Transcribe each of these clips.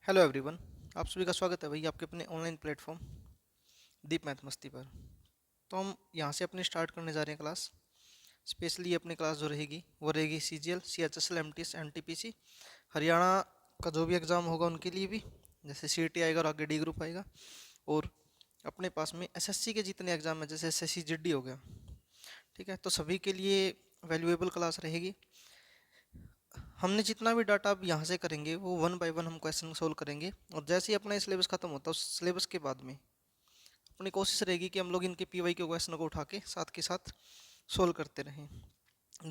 Hello everyone. आप सभी का स्वागत है भाई आपके अपने ऑनलाइन प्लेटफॉर्म दीप मैथ मस्ती पर। तो हम यहाँ से अपने स्टार्ट करने जा रहे हैं क्लास। स्पेशली अपनी क्लास जो रहेगी वो रहेगी CGL CHSL MTS NTPC Haryana का जो भी एग्ज़ाम होगा उनके लिए भी, जैसे CET आएगा और आगे डी ग्रुप आएगा। और अपने पास में SSC के जितने एग्ज़ाम है जैसे SSC GD हो गया, ठीक है, तो सभी के लिए वैल्यूएबल क्लास रहेगी। हमने जितना भी डाटा अब यहाँ से करेंगे वो वन बाय वन हम क्वेश्चन सोल्व करेंगे। और जैसे ही अपना सिलेबस खत्म होता है उस सिलेबस के बाद में अपनी कोशिश रहेगी कि हम लोग इनके PY के क्वेश्चनों को उठा के साथ सोल्व करते रहें।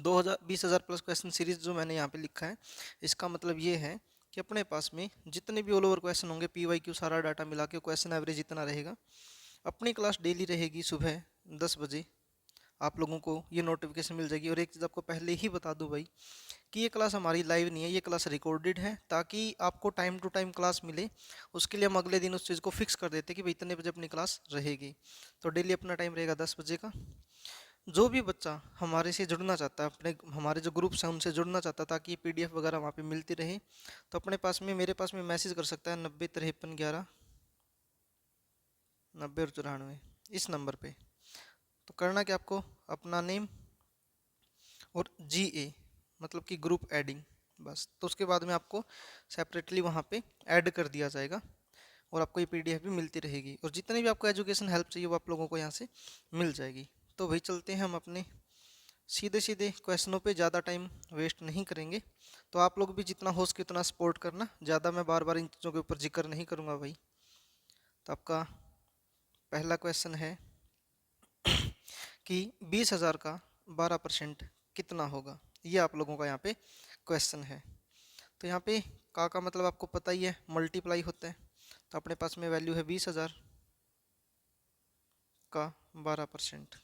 2000 प्लस क्वेश्चन सीरीज जो मैंने यहाँ पे लिखा है, इसका मतलब ये है कि अपने पास में जितने भी ऑल ओवर क्वेश्चन होंगे PYQ सारा डाटा मिला के क्वेश्चन एवरेज इतना रहेगा। अपनी क्लास डेली रहेगी सुबह 10 बजे, आप लोगों को ये नोटिफिकेशन मिल जाएगी। और एक चीज़ आपको पहले ही बता दूं भाई कि ये क्लास हमारी लाइव नहीं है, ये क्लास रिकॉर्डेड है, ताकि आपको टाइम टू टाइम क्लास मिले। उसके लिए हम अगले दिन उस चीज़ को फिक्स कर देते हैं कि भाई इतने बजे अपनी क्लास रहेगी। तो डेली अपना टाइम रहेगा 10 बजे का। जो भी बच्चा हमारे से जुड़ना चाहता है, अपने हमारे जो ग्रुप्स हैं उनसे जुड़ना चाहता है ताकि PDF वगैरह वहाँ पे मिलती रहे, तो अपने पास में मेरे पास में मैसेज कर सकता है 90 53 11 90 और 94 इस नंबर पे। तो करना क्या आपको, अपना नेम और GA मतलब कि ग्रुप एडिंग, बस। तो उसके बाद में आपको सेपरेटली वहाँ पे ऐड कर दिया जाएगा और आपको ये PDF भी मिलती रहेगी। और जितनी भी आपको एजुकेशन हेल्प चाहिए वो आप लोगों को यहाँ से मिल जाएगी। तो भाई चलते हैं हम अपने सीधे सीधे क्वेश्चनों पे, ज़्यादा टाइम वेस्ट नहीं करेंगे। तो आप लोग भी जितना हो सके उतना सपोर्ट करना, ज़्यादा मैं बार बार इन चीज़ों के ऊपर जिक्र नहीं करूँगा भाई। तो आपका पहला क्वेश्चन है कि 20,000 का 12% कितना होगा। ये आप लोगों का यहाँ पे क्वेश्चन है। तो यहाँ पे का मतलब आपको पता ही है, मल्टीप्लाई होता है। तो अपने पास में वैल्यू है 20,000 का 12%।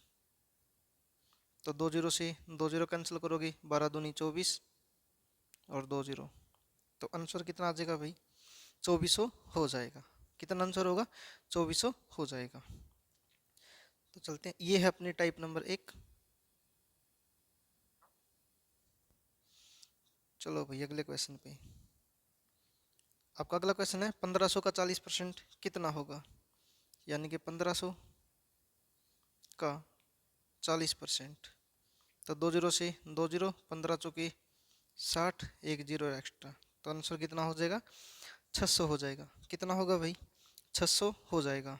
तो 2 जीरो से 2 जीरो कैंसिल करोगे, 12 दूनी 24 और 2 जीरो, तो आंसर कितना आ जाएगा भाई, 2400 हो जाएगा। कितना आंसर होगा, 2400 हो जाएगा। तो चलते हैं, ये है अपनी टाइप नंबर 1। चलो भाई अगले क्वेश्चन पे। आपका अगला क्वेश्चन है 1500 का 40% कितना होगा। यानी कि 1500 का 40%। तो 2 जीरो से 2 जीरो, 15 चौके 60, 1 जीरो एक्स्ट्रा, तो आंसर कितना हो जाएगा, 600 हो जाएगा। कितना होगा भाई, 600 हो जाएगा।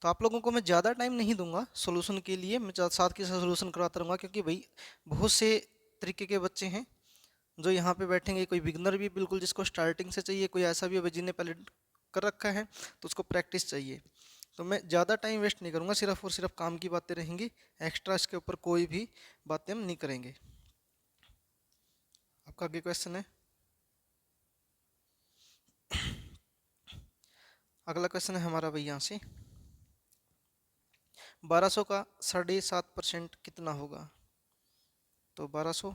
तो आप लोगों को मैं ज़्यादा टाइम नहीं दूंगा सोल्यूशन के लिए, मैं साथ के साथ सोल्यूशन करवाता रहूँगा, क्योंकि भाई बहुत से तरीके के बच्चे हैं जो यहाँ पे बैठेंगे। कोई बिगनर भी बिल्कुल जिसको स्टार्टिंग से चाहिए, कोई ऐसा भी है जिन्हें पहले कर रखा है तो उसको प्रैक्टिस चाहिए। तो मैं ज़्यादा टाइम वेस्ट नहीं करूँगा, सिर्फ और सिर्फ काम की बातें रहेंगी, एक्स्ट्रा इसके ऊपर कोई भी बातें हम नहीं करेंगे। आपका आगे क्वेश्चन है, अगला क्वेश्चन है हमारा भाई यहाँ से, 1200 का 7.5% कितना होगा। तो 1200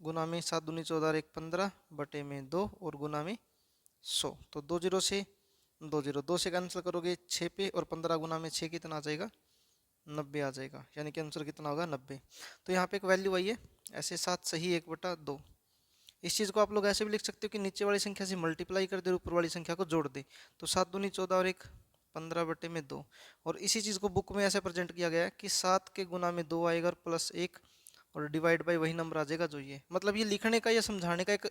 गुना में 7 दूनी 14 और 1 15 बटे में 2 और गुना में 100। तो 2 जीरो से 2 जीरो, 2 से कैंसिल करोगे 6 पे, और 15 गुना में 6 कितना आ जाएगा, 90 आ जाएगा। यानी कि आंसर कितना होगा, 90। तो यहाँ पे एक वैल्यू आई है, ऐसे 7 सही 1/2। इस चीज़ को आप लोग ऐसे भी लिख सकते हो कि नीचे वाली संख्या से मल्टीप्लाई कर दे और ऊपर वाली संख्या को जोड़ दे। तो 7 दूनी 14 और 1 15 बटे में 2। और इसी चीज़ को बुक में ऐसे प्रेजेंट किया गया है कि 7 के गुना में 2 आएगा और प्लस 1 और डिवाइड बाई वही नंबर आ जाएगा जो ये, मतलब ये लिखने का या समझाने का एक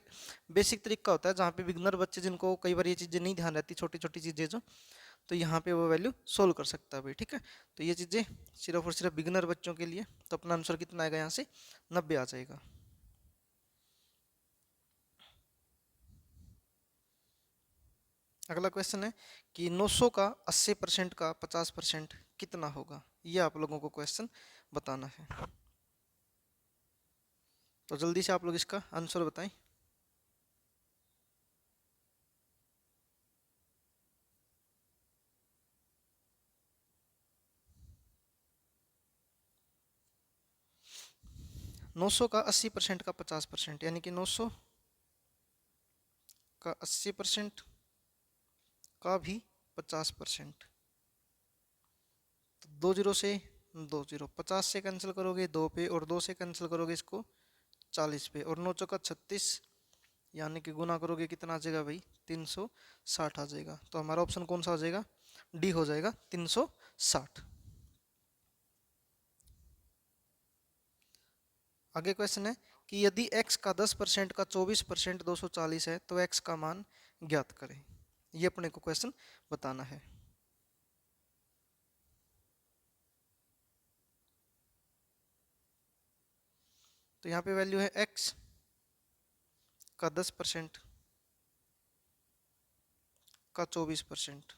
बेसिक तरीका होता है, जहाँ पे बिगनर बच्चे जिनको कई बार ये चीज़ें नहीं ध्यान रहती, छोटी छोटी चीज़ें जो, तो यहाँ पे वो वैल्यू सोल्व कर सकता है भाई, ठीक है। तो ये चीज़ें सिर्फ और सिर्फ बिगनर बच्चों के लिए। तो अपना आंसर कितना आएगा, यहाँ से 90 आ जाएगा। अगला क्वेश्चन है कि 900 का 80% का 50% कितना होगा। ये आप लोगों को क्वेश्चन बताना है। तो जल्दी से आप लोग इसका आंसर बताएं। 900 का 80% का 50%, यानी कि 900 का 80% का भी 50%। तो 2 जीरो से 2 जीरो, 50 से कैंसिल करोगे 2 पे, और 2 से कैंसिल करोगे इसको 40 पे, और 9 चौका 36 यानी कि गुना करोगे कितना आ जाएगा भाई, 360 आ जाएगा। तो हमारा ऑप्शन कौन सा हो जाएगा, डी हो जाएगा 360। आगे क्वेश्चन है कि यदि x का 10% का 24% 240 है तो x का मान ज्ञात करें। ये अपने को क्वेश्चन बताना है। तो यहाँ पे वैल्यू है x का 10% का 24%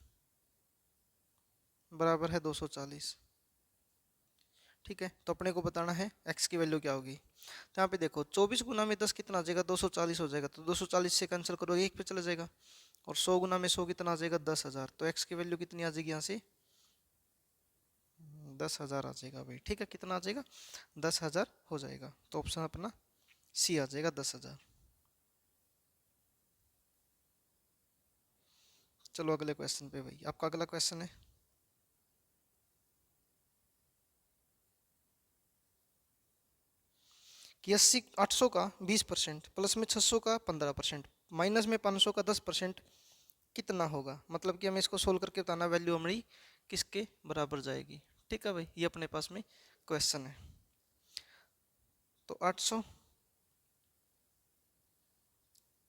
बराबर है 240। ठीक है, तो अपने को बताना है x की वैल्यू क्या होगी। तो यहाँ पे देखो 24 गुना में 10 कितना आ जाएगा, 240 हो जाएगा। तो 240 से कैंसिल करोगे 1 पे चला जाएगा। और 100 गुना में 100 कितना आ जाएगा, 10,000। तो x की वैल्यू कितनी आ जाएगी यहाँ से, 10,000 आ जाएगा भाई। ठीक है, कितना आ जाएगा, 10,000 हो जाएगा। तो ऑप्शन अपना सी आ जाएगा 10,000। चलो अगले क्वेश्चन पे भाई, आपका अगला क्वेश्चन है कि 800 का 20% प्लस में 600 का 15% माइनस में 500 का 10% कितना होगा। मतलब कि हमें इसको सोल्व करके बताना वैल्यू हमारी किसके बराबर जाएगी। ठीक है भाई, ये अपने पास में क्वेश्चन है। तो 800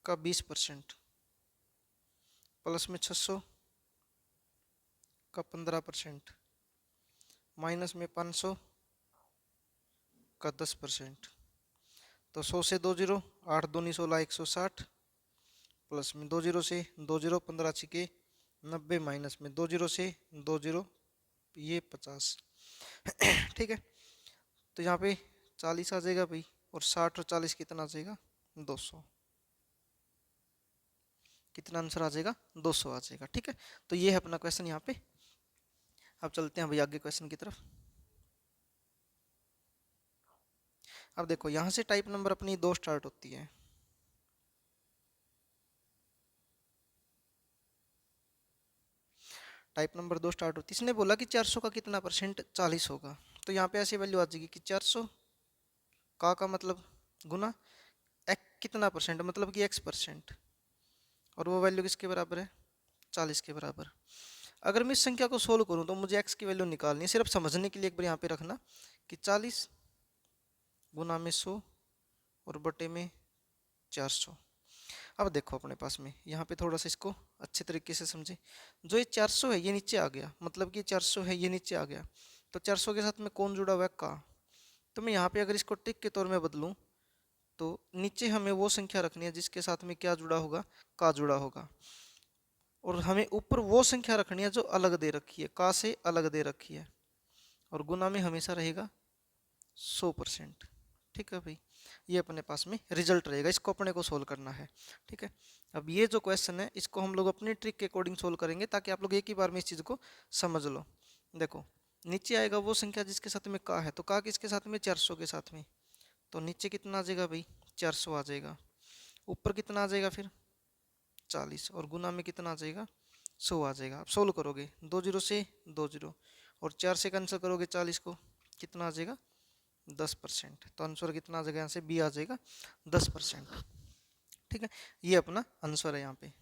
का 20% प्लस में 600 का 15% माइनस में 500 का 10%। तो 100 से 2 जीरो, 8 दूनी 16, 160 प्लस में 2 जीरो से 2 जीरो, 15 छिके 90 माइनस में 2 जीरो से 2 जीरो, ये 50। ठीक है, तो यहाँ पे 40 आ जाएगा भाई। और 60 और 40 कितना आ जाएगा, 200। कितना आंसर आ जाएगा, 200 आ जाएगा। ठीक है, तो ये है अपना क्वेश्चन यहाँ पे। अब चलते हैं भाई आगे क्वेश्चन की तरफ। अब देखो यहाँ से टाइप नंबर अपनी 2 स्टार्ट होती है। टाइप नंबर 2 स्टार्ट होती है। इसने बोला कि 400 का कितना परसेंट 40 होगा। तो यहाँ पे ऐसी वैल्यू आ जाएगी कि 400 का मतलब गुना कितना परसेंट, मतलब कि x%। और वो वैल्यू किसके बराबर है, 40 के बराबर। अगर मैं इस संख्या को सोल्व करूं तो मुझे x की वैल्यू निकालनी है। सिर्फ समझने के लिए एक बार यहाँ पे रखना कि 40 गुना में 100 और बटे में 400। अब देखो अपने पास में यहाँ पे थोड़ा सा इसको अच्छे तरीके से समझे। जो ये 400 है ये नीचे आ गया, मतलब कि 400 है ये नीचे आ गया। तो 400 के साथ में कौन जुड़ा हुआ है, का। तो मैं यहाँ पे अगर इसको टिक के तौर में बदलूं तो नीचे हमें वो संख्या रखनी है जिसके साथ में क्या जुड़ा होगा, का जुड़ा होगा। और हमें ऊपर वो संख्या रखनी है जो अलग दे रखी है, का से अलग दे रखी है। और गुना में हमेशा रहेगा 100%। ठीक है भाई, ये अपने पास में रिजल्ट रहेगा, इसको अपने को सोल्व करना है। ठीक है, अब ये जो क्वेश्चन है इसको हम लोग अपनी ट्रिक के अकॉर्डिंग सोल्व करेंगे ताकि आप लोग एक ही बार में इस चीज़ को समझ लो। देखो नीचे आएगा वो संख्या जिसके साथ में का है, तो का किसके साथ में, 400 के साथ में। तो नीचे कितना आ जाएगा भाई, 400 आ जाएगा। ऊपर कितना आ जाएगा फिर, 40। और गुना में कितना आ जाएगा, 100 आ जाएगा। अब सोल्व करोगे 2 जीरो से 2 जीरो और 4 से कैंसिल करोगे 40 को, कितना आ जाएगा, 10%। तो आंसर कितना आ जाएगा, यहाँ से बी आ जाएगा 10%। ठीक है, ये अपना आंसर है यहाँ पे।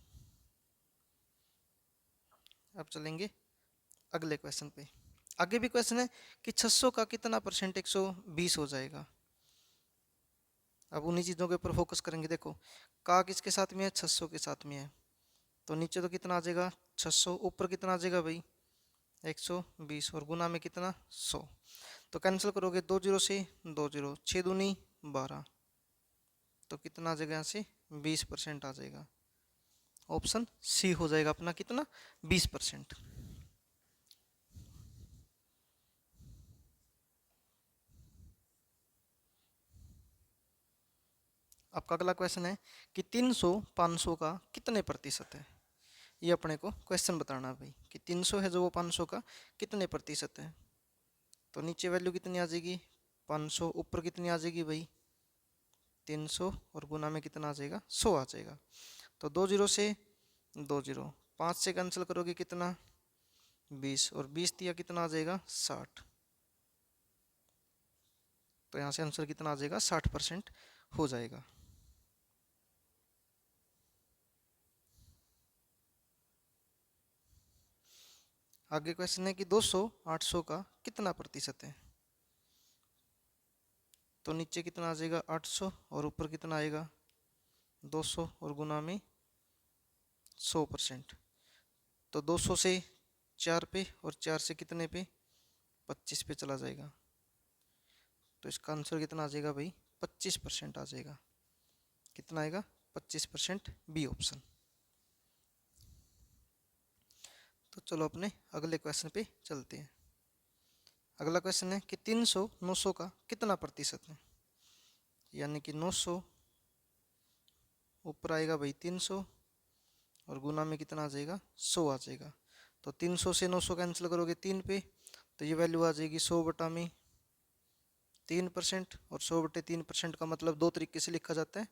अब चलेंगे अगले क्वेश्चन पे। आगे भी क्वेश्चन है कि 600 का कितना परसेंट 120 हो जाएगा। अब उन्हीं चीज़ों के ऊपर फोकस करेंगे। देखो का किसके साथ में है, 600 के साथ में है। तो नीचे तो कितना आ जाएगा 600, ऊपर कितना आ जाएगा भाई 120 और गुना में कितना 100। तो कैंसिल करोगे 2 जीरो से 2 जीरो, 6 दूनी 12। तो कितना आ जाएगा यहाँ से 20% आ जाएगा। ऑप्शन सी हो जाएगा अपना कितना, 20%। आपका अगला क्वेश्चन है कि 300 500 का कितने प्रतिशत है। ये अपने को क्वेश्चन बताना है भाई कि 300 है जो वो 500 का कितने प्रतिशत है। तो नीचे वैल्यू कितनी आ जाएगी 500, ऊपर कितनी आ जाएगी भाई 300 और गुना में कितना आ जाएगा 100 आ जाएगा। तो 2 जीरो से 2 जीरो, 5 से कैंसिल करोगे कितना 20 और 20 दिया कितना आ जाएगा 60। तो यहाँ से आंसर कितना आ जाएगा 60% हो जाएगा। आगे क्वेश्चन है कि 200 800 का कितना प्रतिशत है। तो नीचे कितना आ जाएगा 800 और ऊपर कितना आएगा 200 और गुना में 100%। तो 200 से 4 पे और 4 से कितने पे 25 पे चला जाएगा। तो इसका आंसर कितना आ जाएगा भाई 25% आ जाएगा। कितना आएगा 25%, बी ऑप्शन। तो चलो अपने अगले क्वेश्चन पे चलते हैं। अगला क्वेश्चन है कि 300 900 का कितना प्रतिशत है। यानी कि 900 ऊपर आएगा भाई 300 और गुना में कितना आ जाएगा 100 आ जाएगा। तो 300 से 900 कैंसिल करोगे 3 पे, तो ये वैल्यू आ जाएगी 100 बटा में 3%। और 100 बटे 3% का मतलब दो तरीके से लिखा जाता है।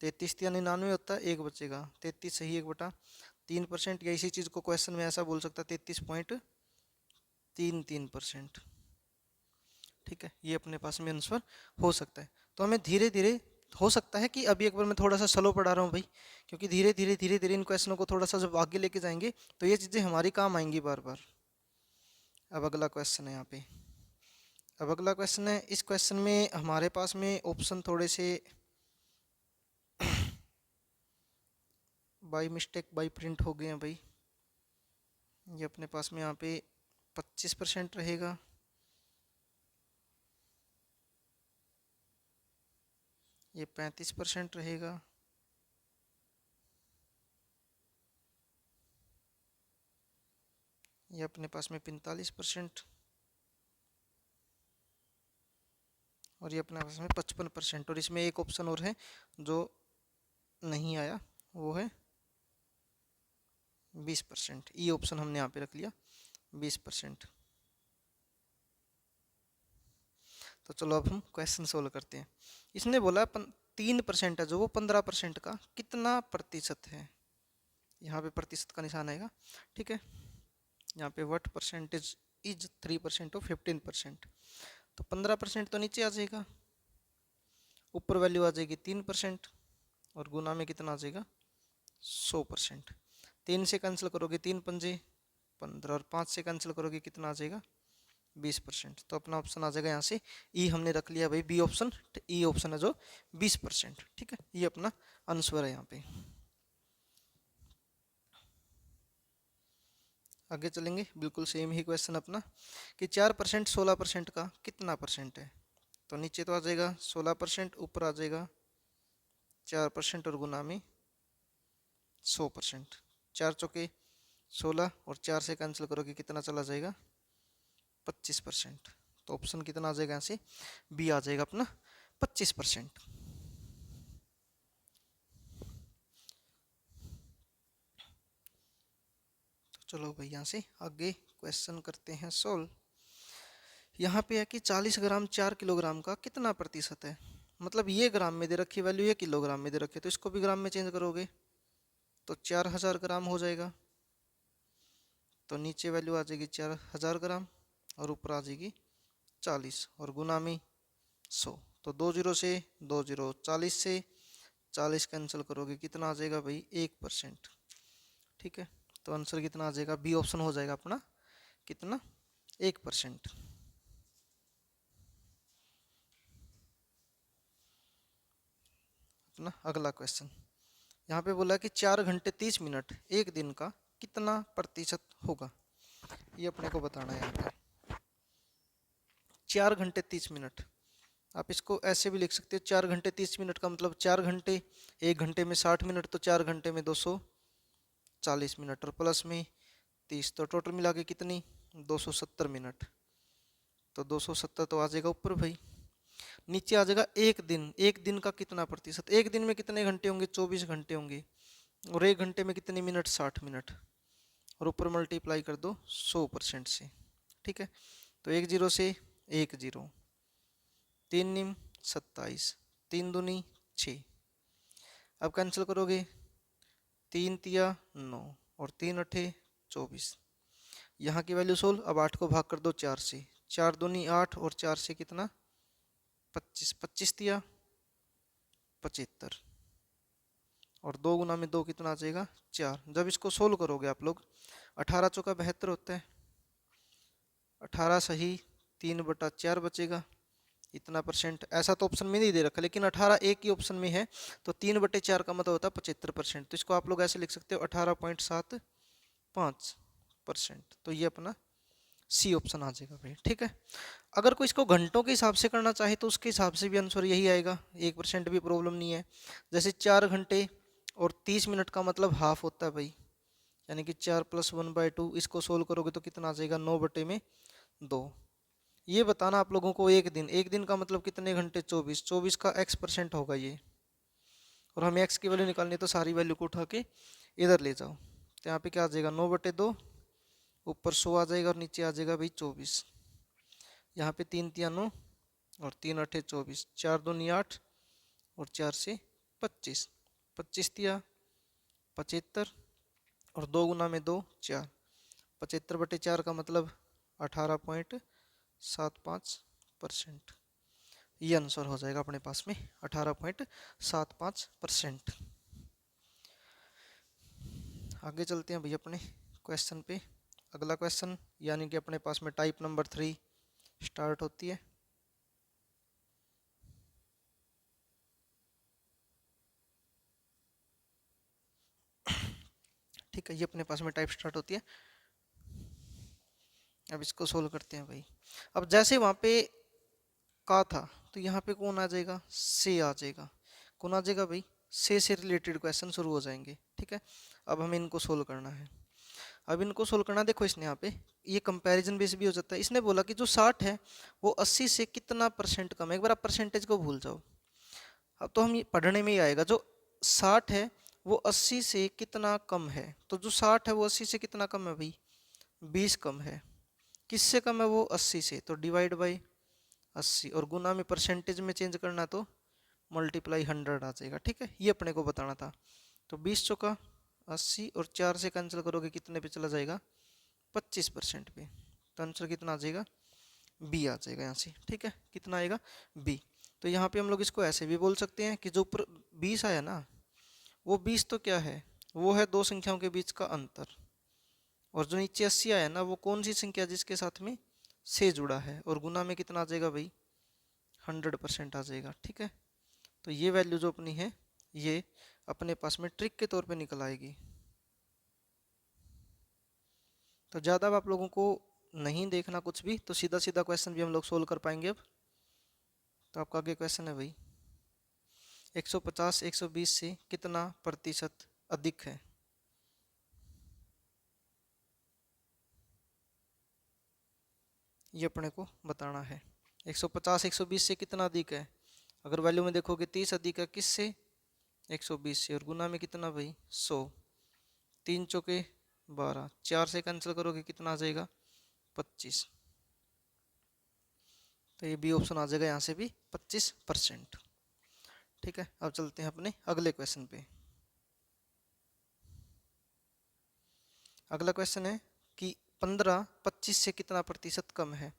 33 या 99 होता है, एक बचेगा 33 सही 1/3%, या इसी चीज़ को क्वेश्चन में ऐसा बोल सकता है 33.33%। ठीक है, ये अपने पास में आंसर हो सकता है। तो हमें धीरे धीरे, हो सकता है कि अभी एक बार मैं थोड़ा सा स्लो पढ़ा रहा हूँ भाई, क्योंकि धीरे धीरे इन क्वेश्चनों को थोड़ा सा जब आगे लेके जाएंगे तो ये चीज़ें हमारी काम आएंगी बार बार। अब अगला क्वेश्चन है यहाँ पे। अब अगला क्वेश्चन है, इस क्वेश्चन में हमारे पास में ऑप्शन थोड़े से बाई मिस्टेक बाई प्रिंट हो गए हैं भाई। ये अपने पास में यहाँ पे 25% रहेगा, ये 35% रहेगा, ये अपने पास में 45%, और ये अपने पास में 55%। और इसमें एक ऑप्शन और है जो नहीं आया, वो है 20%। ई ऑप्शन हमने यहाँ पे रख लिया 20%। तो चलो अब हम क्वेश्चन सोल्व करते हैं। इसने बोला 3% है जो वो 15% का कितना प्रतिशत है। यहाँ पे प्रतिशत का निशान आएगा। ठीक है, यहाँ पे व्हाट परसेंटेज इज 3% और 15%। तो 15% तो नीचे आ जाएगा, ऊपर वैल्यू आ जाएगी 3%, और गुना में कितना आ जाएगा 100%। 3 से कैंसिल करोगे 3 पंजे 15, और 5 से कैंसिल करोगे कितना आ जाएगा 20%। तो अपना ऑप्शन आ जाएगा यहाँ से ई हमने रख लिया भाई, बी ऑप्शन। ई ऑप्शन है जो 20%। ठीक है, ये अपना आंसर है यहाँ पे। आगे चलेंगे, बिल्कुल सेम ही क्वेश्चन अपना कि 4% 16% का कितना परसेंट है। तो नीचे तो आ जाएगा 16%, ऊपर आ जाएगा 4% और गुना में 100%। 4 चौके 16 और 4 से कैंसिल करोगे कितना चला जाएगा 25%। तो ऑप्शन कितना आ जाएगा यहाँ से, बी आ जाएगा अपना 25%। तो चलो भाई यहाँ से आगे क्वेश्चन करते हैं सोल्व। यहाँ पे है कि 40 ग्राम 4 किलोग्राम का कितना प्रतिशत है। मतलब ये ग्राम में दे रखी वैल्यू, ये किलोग्राम में दे रखी है, तो इसको भी ग्राम में चेंज करोगे तो 4000 ग्राम हो जाएगा। तो नीचे वैल्यू आ जाएगी 4000 ग्राम और ऊपर आ जाएगी 40 और गुना में 100। तो 2 जीरो से 2 जीरो, 40 से 40 कैंसिल करोगे कितना आ जाएगा भाई 1%। ठीक है, तो आंसर कितना आ जाएगा, बी ऑप्शन हो जाएगा अपना कितना 1%। अपना अगला क्वेश्चन यहाँ पे बोला कि 4 घंटे 30 मिनट एक दिन का कितना प्रतिशत होगा। ये अपने को बताना है यहाँ पे। 4 घंटे 30 मिनट, आप इसको ऐसे भी लिख सकते हो, 4 घंटे 30 मिनट का मतलब 4 घंटे, 1 घंटे में 60 मिनट, तो 4 घंटे में 240 मिनट और प्लस में 30, तो टोटल मिला के कितनी 270 मिनट। तो 270 तो आ जाएगा ऊपर भाई। नीचे आ जाएगा एक दिन का कितना प्रतिशत। एक दिन में कितने घंटे होंगे 24 घंटे होंगे, और 1 घंटे में कितने मिनट 60 मिनट, और ऊपर मल्टीप्लाई कर दो 100% से। ठीक है, तो 1 जीरो से 1 जीरो, 3 निम 27, 3 दूनी 6। अब कैंसिल करोगे 3 तिया 9 और 3 अठे 24। यहाँ की वैल्यू सोल्व, अब 8 को भाग कर दो 4 से, 4 दूनी 8 और 4 से कितना 25, 25 तिया 75, और 2 गुना में 2 कितना आ जाएगा 4। जब इसको सोल्व करोगे आप लोग 18 चौका 72 होता है, 18 सही 3/4 बचेगा, इतना परसेंट। ऐसा तो ऑप्शन में नहीं दे रखा, लेकिन 18 एक ही ऑप्शन में है, तो 3/4 का मतलब होता है 75%। तो इसको आप लोग ऐसे लिख सकते हो 18.75%। तो ये अपना सी ऑप्शन आ जाएगा भाई, ठीक है। अगर कोई इसको घंटों के हिसाब से करना चाहे तो उसके हिसाब से भी आंसर यही आएगा, 1% भी प्रॉब्लम नहीं है। जैसे 4 घंटे और 30 मिनट का मतलब हाफ होता है भाई, यानी कि 4 + 1/2। इसको सोल्व करोगे तो कितना आ जाएगा, 9/2। ये बताना आप लोगों को एक दिन का मतलब कितने घंटे, 24। 24 का x% होगा ये, और हमें x की वैल्यू निकालनी है, तो सारी वैल्यू को उठा के इधर ले जाओ। तो यहाँ पे क्या आ जाएगा, 9/2, ऊपर 100 आ जाएगा और नीचे आ जाएगा भाई 24। यहाँ पे 3 तिया 9 और 3 8 24, 4 दूनी 8 और 4 से 25, 25 तिया 75 और 2 गुना में 2 4, 75/4 का मतलब 18.75%। ये आंसर हो जाएगा अपने पास में 18.75%। आगे चलते हैं भैया अपने क्वेश्चन पे। अगला क्वेश्चन यानी कि अपने पास में टाइप नंबर 3 स्टार्ट होती है। ठीक है, ये अपने पास में टाइप स्टार्ट होती है। अब इसको सोल्व करते हैं भाई। अब जैसे वहां पे का था, तो यहाँ पे कौन आ जाएगा, से आ जाएगा। कौन आ जाएगा भाई, से रिलेटेड क्वेश्चन शुरू हो जाएंगे, ठीक है। अब हमें इनको सोल्व करना है। अब इनको सोल्व करना, देखो इसने यहाँ पे ये कंपैरिजन बेस भी हो जाता है। इसने बोला कि जो 60 है वो 80 से कितना परसेंट कम है। एक बार आप परसेंटेज को भूल जाओ, अब तो हम ये पढ़ने में ही आएगा। जो 60 है वो 80 से कितना कम है, तो जो 60 है वो 80 से कितना कम है भाई, 20 कम है। किससे कम है वो, 80 से, तो डिवाइड बाई 80, और गुना में परसेंटेज में चेंज करना तो मल्टीप्लाई 100 आ जाएगा, ठीक है। ये अपने को बताना था। तो 20 चौका 80 और 4 से कैंसिल करोगे कितने पे चला जाएगा, 25% पे। तो आंसर कितना आ जाएगा, बी आ जाएगा यहाँ से, ठीक है। कितना आएगा, बी। तो यहाँ पे हम लोग इसको ऐसे भी बोल सकते हैं कि जो ऊपर 20 आया ना, वो 20 तो क्या है, वो है दो संख्याओं के बीच का अंतर। और जो नीचे 80 आया ना, वो कौन सी संख्या जिसके साथ में से जुड़ा है, और गुना में कितना आ जाएगा भाई, 100% आ जाएगा, ठीक है। तो ये वैल्यू जो अपनी है ये अपने पास में ट्रिक के तौर पे निकल आएगी। तो ज़्यादा आप लोगों को नहीं देखना कुछ भी, तो सीधा सीधा क्वेश्चन भी हम लोग सोल्व कर पाएंगे अब। तो आपका आगे क्वेश्चन है भाई, 150 120 से कितना प्रतिशत अधिक है। ये अपने को बताना है। 150 120 से कितना अधिक है, अगर वैल्यू में देखोगे 30 अधिक है किससे, 120 से, और गुना में कितना भाई 100, 3 चौके 12, 4 से कैंसिल करोगे कितना आ जाएगा 25। तो ये बी ऑप्शन आ जाएगा यहाँ से भी 25%, ठीक है। अब चलते हैं अपने अगले क्वेश्चन पे। अगला क्वेश्चन है कि 15 25 से कितना प्रतिशत कम है।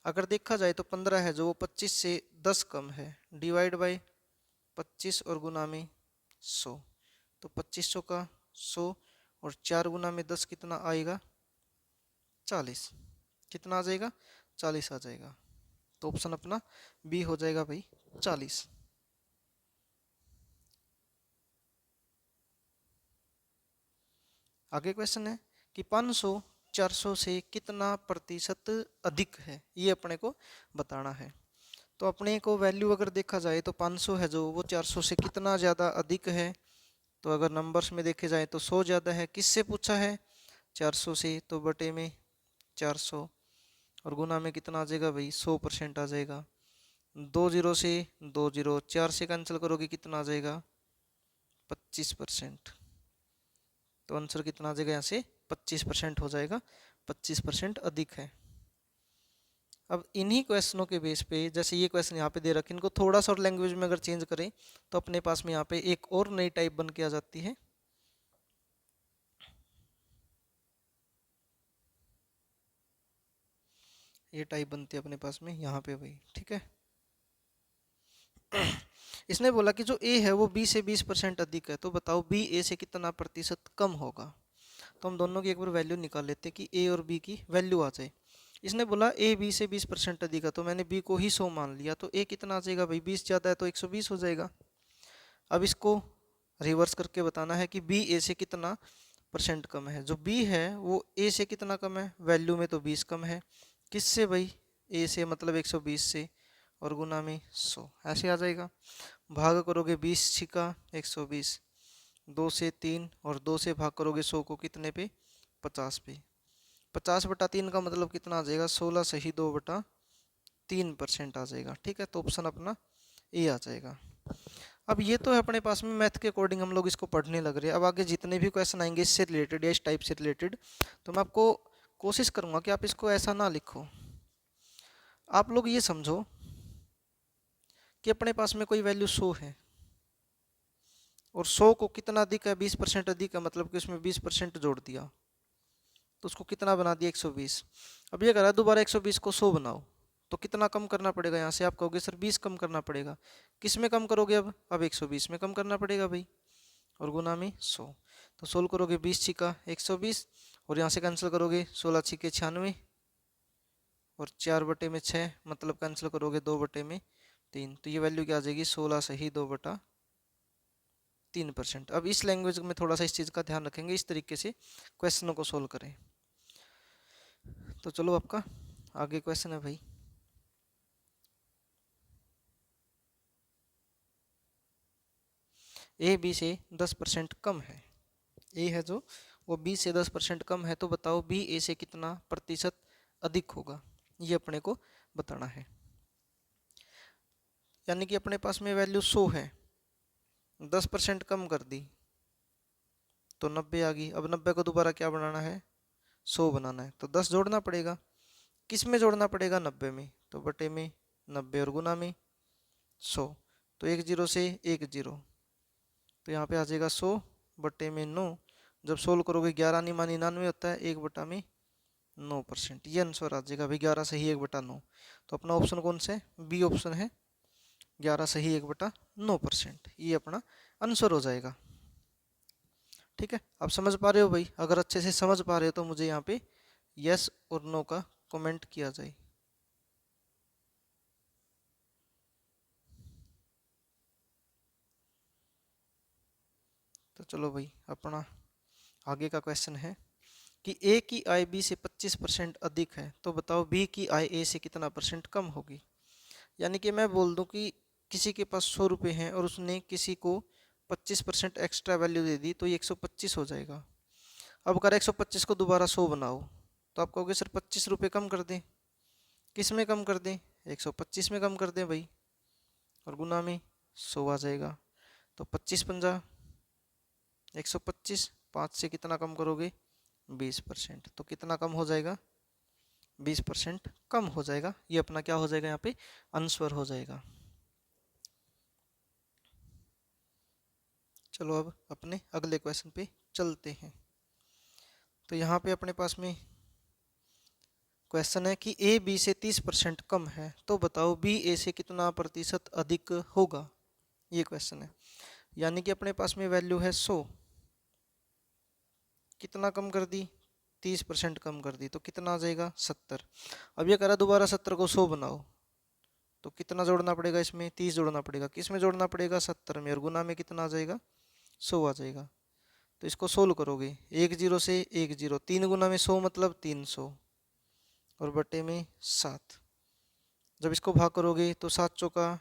अगर देखा जाए तो 15 है जो वो 25 से 10 कम है, डिवाइड बाय 25 और गुना में 100। तो 2500 का 100 और 4 गुना में 10 कितना आएगा, 40। कितना आ जाएगा, 40 आ जाएगा। तो ऑप्शन अपना बी हो जाएगा भाई 40। आगे क्वेश्चन है कि 500 400 से कितना प्रतिशत अधिक है, ये अपने को बताना है। तो अपने को वैल्यू अगर देखा जाए तो 500 है जो वो 400 से कितना ज़्यादा अधिक है। तो अगर नंबर्स में देखे जाए तो 100 ज़्यादा है, किससे पूछा है, 400 से, तो बटे में 400 और गुना में कितना आ जाएगा भाई 100% आ जाएगा। 2 जीरो से 2 जीरो, 4 से कैंसिल करोगे कितना आ जाएगा 25%। तो आंसर कितना आ जाएगा यहाँ से 25% हो जाएगा, 25% अधिक है। अब इन्हीं क्वेश्चनों के बेस पे, जैसे ये क्वेश्चन यहाँ पे दे रखे, इनको थोड़ा सा और लैंग्वेज में अगर चेंज करें तो अपने पास में यहाँ पे एक और नई टाइप बन के आ जाती है। ये टाइप बनती है अपने पास में यहाँ पे भाई, ठीक है। इसने बोला कि जो ए है वो बी से 20% अधिक है, तो बताओ बी ए से कितना प्रतिशत कम होगा। तो हम दोनों की एक बार वैल्यू निकाल लेते हैं कि ए और बी की वैल्यू आ जाए। इसने बोला ए बी से 20% अधिक है, तो मैंने बी को ही 100 मान लिया, तो ए कितना आ जाएगा भाई, 20 ज़्यादा है तो 120 हो जाएगा। अब इसको रिवर्स करके बताना है कि बी ए से कितना परसेंट कम है। जो बी है वो ए से कितना कम है, वैल्यू में तो 20 कम है, किससे भाई, ए से मतलब 120 से, और गुना में 100, ऐसे आ जाएगा। भाग करोगे 20 छिका 120, 2 से 3 और 2 से भाग करोगे 100 को कितने पे, 50 पे। 50/3 का मतलब कितना आ जाएगा, 16 सही 2/3% आ जाएगा। ठीक है, तो ऑप्शन अपना ए आ जाएगा। अब ये तो है अपने पास में मैथ के अकॉर्डिंग हम लोग इसको पढ़ने लग रहे हैं। अब आगे जितने भी क्वेश्चन आएंगे इससे रिलेटेड या इस टाइप से रिलेटेड, तो मैं आपको कोशिश करूंगा कि आप इसको ऐसा ना लिखो। आप लोग ये समझो कि अपने पास में कोई वैल्यू 100 है और 100 को कितना अधिक है, 20% अधिक है, मतलब कि उसमें 20% जोड़ दिया तो उसको कितना बना दिया, 120। अब ये कह रहा है दोबारा 120 को 100 बनाओ, तो कितना कम करना पड़ेगा, यहाँ से आप कहोगे सर 20 कम करना पड़ेगा। किस में कम करोगे, अब 120 में कम करना पड़ेगा भाई, और गुना में 100। तो सोल्व करोगे 20 छिका 120, और यहाँ से कैंसिल करोगे 16 छिके 96, और 4/6 मतलब कैंसिल करोगे 2/3, तो ये वैल्यू क्या आ जाएगी, 16 सही 2/3%। अब इस लैंग्वेज में थोड़ा सा इस चीज़ का ध्यान रखेंगे, इस तरीके से क्वेश्चनों को सोल्व करें। तो चलो आपका आगे क्वेश्चन है भाई, ए बी से 10% कम है। ए है जो वो बी से 10% कम है, तो बताओ बी ए से कितना प्रतिशत अधिक होगा, ये अपने को बताना है। यानी कि अपने पास में वैल्यू 100 है, 10% कम कर दी तो 90 आ गई। अब 90 को दोबारा क्या बनाना है, 100 बनाना है, तो 10 जोड़ना पड़ेगा। किस में जोड़ना पड़ेगा, 90 में, तो बटे में 90 और गुना में 100, तो 1 0 से 1 0, तो यहाँ पे आ जाएगा 100/9। जब सोल्व करोगे 11 नहीं मानी 99 होता है, 1/9%, ये आंसर आ जाएगा भाई, 11 सही 1/9। तो अपना ऑप्शन कौन सा है, बी ऑप्शन है, 11 सही 1/9%, ये अपना आंसर हो जाएगा। ठीक है, आप समझ पा रहे हो भाई, अगर अच्छे से समझ पा रहे हो तो मुझे यहाँ पे यस और नो का कमेंट किया जाए। तो चलो भाई अपना आगे का क्वेश्चन है कि ए की आय बी से 25% अधिक है, तो बताओ बी की आय ए से कितना परसेंट कम होगी। यानी कि मैं बोल दूं कि किसी के पास 100 रुपये हैं और उसने किसी को 25% एक्स्ट्रा वैल्यू दे दी, तो ये 125 हो जाएगा। अब अगर 125 को दोबारा 100 बनाओ, तो आप कहोगे सर 25 रुपये कम कर दें, किस में कम कर दें, 125 में कम कर दें भाई, और गुना में 100 आ जाएगा। तो 25×5 125, 5 से कितना कम करोगे, 20%, तो कितना कम हो जाएगा, 20% कम हो जाएगा। ये अपना क्या हो जाएगा, यहाँ पे आंसर हो जाएगा। चलो अब अपने अगले क्वेश्चन पे चलते हैं। तो यहाँ पे अपने पास में क्वेश्चन है कि ए बी से 30% कम है, तो बताओ बी ए से कितना प्रतिशत अधिक होगा, ये क्वेश्चन है। यानी कि अपने पास में वैल्यू है 100, कितना कम कर दी, 30% कम कर दी, तो कितना आ जाएगा, 70। अब ये करा दोबारा 70 को 100 बनाओ, तो कितना जोड़ना पड़ेगा, इसमें 30 जोड़ना पड़ेगा, किस में जोड़ना पड़ेगा, 70 में, और गुना में कितना आ जाएगा, 100 आ जाएगा। तो इसको सोल्व करोगे 1 0 से 1 0, 3 गुना में 100 मतलब 300, और बटे में 7। जब इसको भाग करोगे तो 7 चौका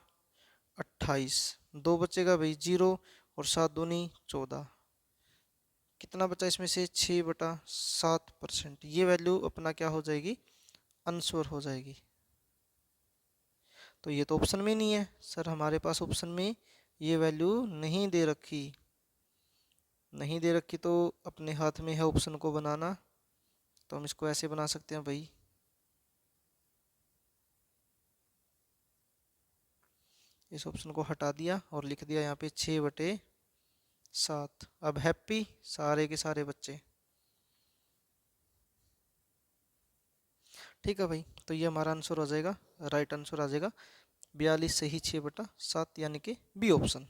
28, 2 बचेगा भाई 0, और 7 दूनी 14, कितना बचा इसमें से, 6/7%। ये वैल्यू अपना क्या हो जाएगी, आंसर हो जाएगी। तो ये तो ऑप्शन में नहीं है सर, हमारे पास ऑप्शन में ये वैल्यू नहीं दे रखी, नहीं दे रखी तो अपने हाथ में है ऑप्शन को बनाना। तो हम इसको ऐसे बना सकते हैं भाई, इस ऑप्शन को हटा दिया और लिख दिया यहाँ पे 6/7। अब हैप्पी सारे के सारे बच्चे। ठीक है भाई, तो ये हमारा आंसर हो जाएगा, राइट आंसर आ जाएगा 42 सही 6/7, यानी कि बी ऑप्शन।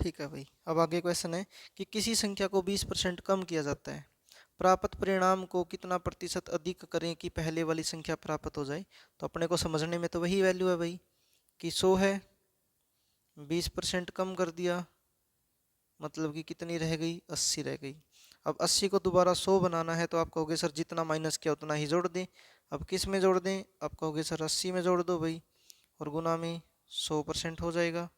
ठीक है भाई, अब आगे क्वेश्चन है कि किसी संख्या को 20% कम किया जाता है, प्राप्त परिणाम को कितना प्रतिशत अधिक करें कि पहले वाली संख्या प्राप्त हो जाए। तो अपने को समझने में तो वही वैल्यू है भाई कि 100 है, 20% कम कर दिया मतलब कि कितनी रह गई, 80 रह गई। अब 80 को दोबारा 100 बनाना है तो आप कहोगे सर जितना माइनस किया उतना ही जोड़ दें। अब किस में जोड़ दें, आप कहोगे सर 80 में जोड़ दो भाई, और गुना में 100% हो जाएगा।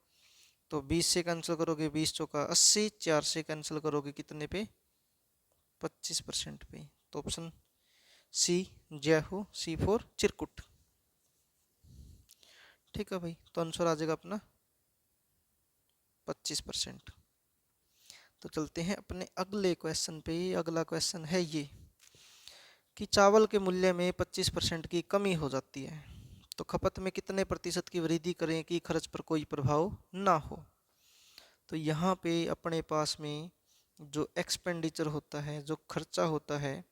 तो 20 से कैंसिल करोगे 20 चौका 80, 4 से कैंसिल करोगे कितने पे, 25% पे। तो ऑप्शन सी जय हो, सी फॉर चिरकुट। ठीक है भाई, तो आंसर आ जाएगा अपना 25%। तो चलते हैं अपने अगले क्वेश्चन पे। अगला क्वेश्चन है ये कि चावल के मूल्य में 25% की कमी हो जाती है तो खपत में कितने प्रतिशत की वृद्धि करें कि खर्च पर कोई प्रभाव ना हो। तो यहाँ पे अपने पास में जो एक्सपेंडिचर होता है, जो खर्चा होता है,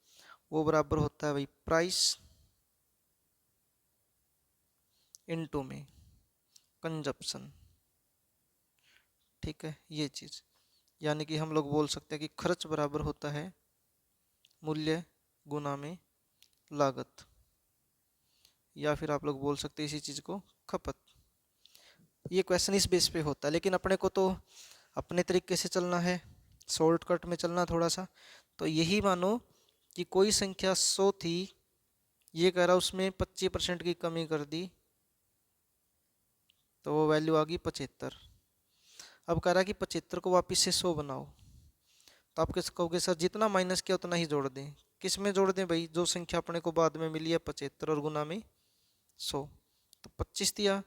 वो बराबर होता है भाई प्राइस इनटू में कंजप्शन। ठीक है, ये चीज़ यानी कि हम लोग बोल सकते हैं कि खर्च बराबर होता है मूल्य गुना में लागत, या फिर आप लोग बोल सकते हैं इसी चीज़ को खपत। ये क्वेश्चन इस बेस पे होता है, लेकिन अपने को तो अपने तरीके से चलना है, शॉर्टकट में चलना थोड़ा सा। तो यही मानो कि कोई संख्या 100 थी, ये कह रहा उसमें 25% की कमी कर दी तो वो वैल्यू आ गई 75। अब कह रहा कि 75 को वापस से 100 बनाओ, तो आप किस कहोगे सर जितना माइनस किया उतना ही जोड़ दें। किस में जोड़ दें भाई, जो संख्या अपने को बाद में मिली है 75 और गुना में 100। तो 25 दिया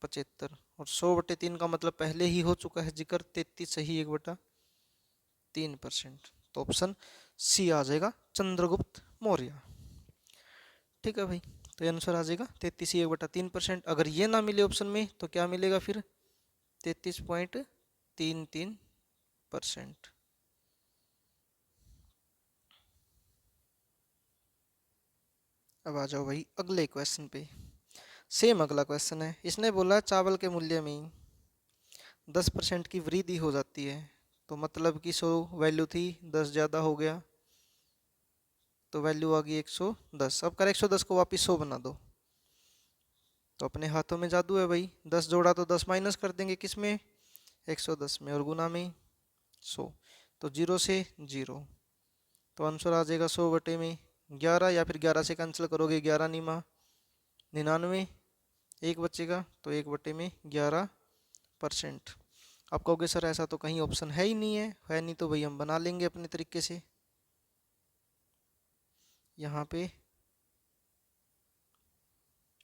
75 और 100/3 का मतलब पहले ही हो चुका है जिक्र, 33 सही 1/3%। तो ऑप्शन सी आ जाएगा चंद्रगुप्त मौर्य। ठीक है भाई, तो ये आंसर आ जाएगा 33 ही 1/3%। अगर ये ना मिले ऑप्शन में तो क्या मिलेगा फिर, 33.33%। अब आ जाओ भाई अगले क्वेश्चन पे। सेम अगला क्वेश्चन है, इसने बोला चावल के मूल्य में 10% की वृद्धि हो जाती है तो मतलब कि 100 वैल्यू थी, 10 ज़्यादा हो गया तो वैल्यू आ गई 110। अब कर 110 को वापस 100 बना दो, तो अपने हाथों में जादू है भाई, 10 जोड़ा तो 10 माइनस कर देंगे किस में, 110 में, और गुना में 100। तो 0 से 0, तो आंसर आ जाएगा 100/11, या फिर 11 से कैंसिल करोगे 11 निमा 99, एक बचेगा तो 1/11%। आप कहोगे सर ऐसा तो कहीं ऑप्शन है ही नहीं है नहीं तो भाई हम बना लेंगे अपने तरीके से। यहाँ पे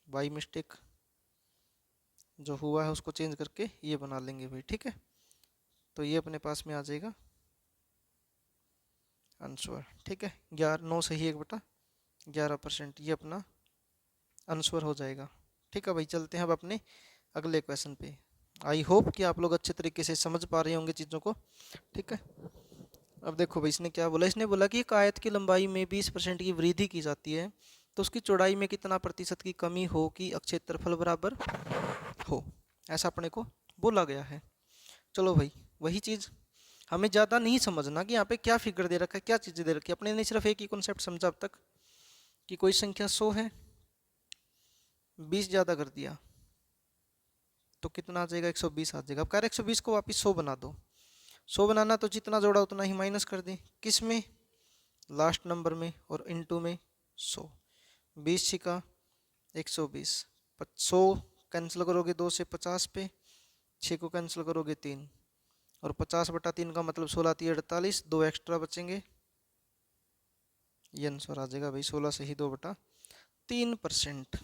बाई मिस्टेक जो हुआ है उसको चेंज करके ये बना लेंगे भाई। ठीक है, तो ये अपने पास में आ जाएगा आंसर। ठीक है, 11 9 सही 1/11%, ये अपना आंसर हो जाएगा। ठीक है भाई, चलते हैं अब अपने अगले क्वेश्चन पे। आई होप कि आप लोग अच्छे तरीके से समझ पा रहे होंगे चीज़ों को। ठीक है, अब देखो भाई इसने क्या बोला, इसने बोला कि एक आयत की लंबाई में 20% की वृद्धि की जाती है तो उसकी चौड़ाई में कितना प्रतिशत की कमी हो कि क्षेत्रफल बराबर हो, ऐसा अपने को बोला गया है। चलो भाई वही चीज़, हमें ज़्यादा नहीं समझना कि यहाँ पे क्या फिगर दे रखा है, क्या चीज़ें दे रखी है। अपने ने सिर्फ एक ही कॉन्सेप्ट समझा अब तक कि कोई संख्या 100 है, 20 ज़्यादा कर दिया तो कितना आ जाएगा, 120 आ जाएगा। अब कह रहे 120 को वापस 100 बना दो, 100 बनाना तो जितना जोड़ा उतना ही माइनस कर दें, किस में, लास्ट नंबर में, और इनटू में 100। 20 छिका 120, 100 कैंसिल करोगे 2 से 50 पे, 6 को कैंसिल करोगे 3, और 50/3 का मतलब 16 3 48, 2 एक्स्ट्रा बचेंगे, ये आंसर आ जाएगा भाई 16 से ही 2/3%।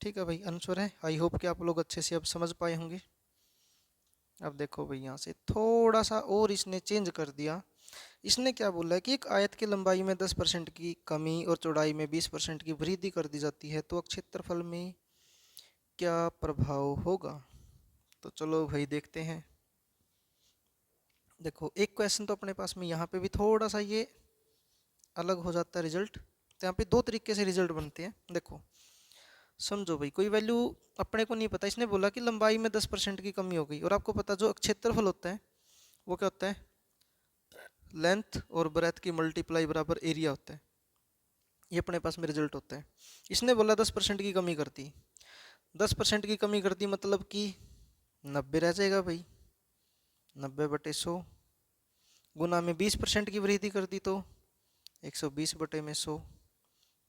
ठीक है भाई, आंसर है। आई होप कि आप लोग अच्छे से अब समझ पाए होंगे। अब देखो भाई यहाँ से थोड़ा सा और इसने चेंज कर दिया। इसने क्या बोला है कि एक आयत की लंबाई में 10% की कमी और चौड़ाई में 20% की वृद्धि कर दी जाती है तो क्षेत्रफल में क्या प्रभाव होगा। तो चलो भाई देखते हैं। देखो एक क्वेश्चन तो अपने पास में यहाँ पे भी थोड़ा सा ये अलग हो जाता है रिजल्ट। तो यहाँ पे दो तरीके से रिजल्ट बनते हैं। देखो समझो भाई, कोई वैल्यू अपने को नहीं पता, इसने बोला कि लंबाई में 10% की कमी हो गई, और आपको पता जो क्षेत्रफल होता है वो क्या होता है, लेंथ और ब्रेथ की मल्टीप्लाई बराबर एरिया होता है। ये अपने पास में रिजल्ट होता है। इसने बोला 10% की कमी कर दी, 10% की कमी कर दी मतलब कि 90 रह जाएगा भाई, 90/100 गुना में 20% की वृद्धि कर दी तो 120/100।